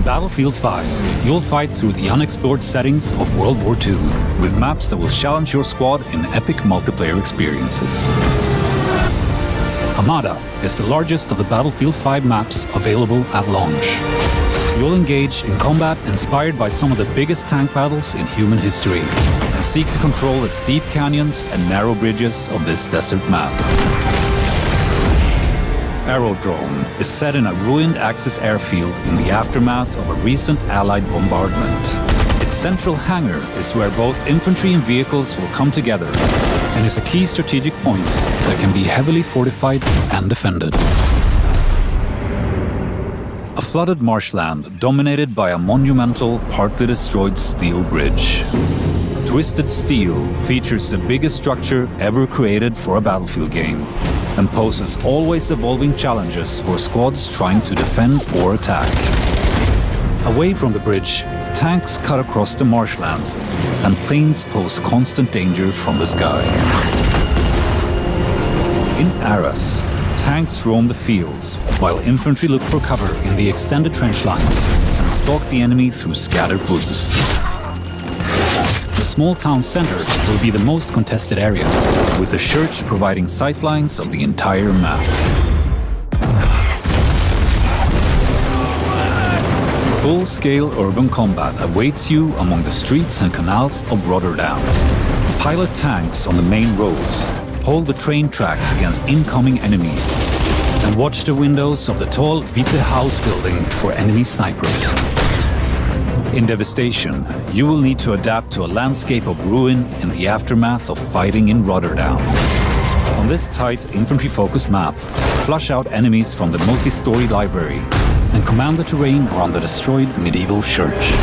Battlefield 5, you'll fight through the unexplored settings of World War II, with maps that will challenge your squad in epic multiplayer experiences. Armada is the largest of the Battlefield 5 maps available at launch. You'll engage in combat inspired by some of the biggest tank battles in human history, and seek to control the steep canyons and narrow bridges of this desert map. Aerodrome is set in a ruined Axis airfield in the aftermath of a recent Allied bombardment. Its central hangar is where both infantry and vehicles will come together, and is a key strategic point that can be heavily fortified and defended. A flooded marshland dominated by a monumental, partly destroyed steel bridge. Twisted Steel features the biggest structure ever created for a Battlefield game, and poses always evolving challenges for squads trying to defend or attack. Away from the bridge, tanks cut across the marshlands, and planes pose constant danger from the sky. In Arras, tanks roam the fields, while infantry look for cover in the extended trench lines and stalk the enemy through scattered woods. The small town center will be the most contested area, with the church providing sightlines of the entire map. Full-scale urban combat awaits you among the streets and canals of Rotterdam. Pilot tanks on the main roads, hold the train tracks against incoming enemies, and watch the windows of the tall Witte House building for enemy snipers. In Devastation, you will need to adapt to a landscape of ruin in the aftermath of fighting in Rotterdam. On this tight, infantry-focused map, flush out enemies from the multi-story library and command the terrain around the destroyed medieval church.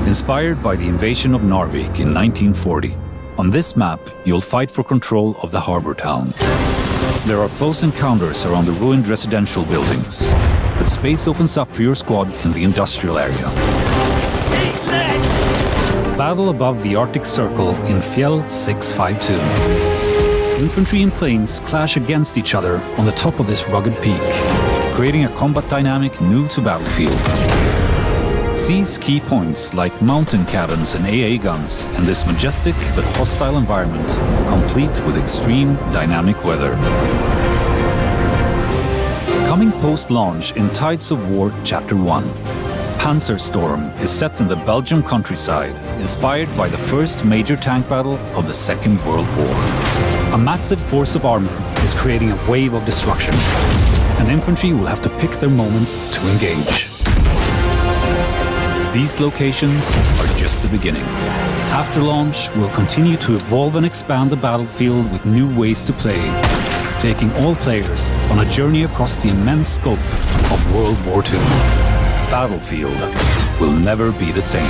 Inspired by the invasion of Narvik in 1940, on this map, you'll fight for control of the harbor town. There are close encounters around the ruined residential buildings, but space opens up for your squad in the industrial area. Battle above the Arctic Circle in Fjell 652. Infantry and planes clash against each other on the top of this rugged peak, creating a combat dynamic new to Battlefield. Seize key points like mountain cabins and AA guns in this majestic but hostile environment, complete with extreme dynamic weather. Coming post-launch in Tides of War Chapter 1, Panzerstorm is set in the Belgian countryside, inspired by the first major tank battle of the Second World War. A massive force of armor is creating a wave of destruction, and infantry will have to pick their moments to engage. These locations are just the beginning. After launch, we'll continue to evolve and expand the battlefield with new ways to play, taking all players on a journey across the immense scope of World War II. Battlefield will never be the same.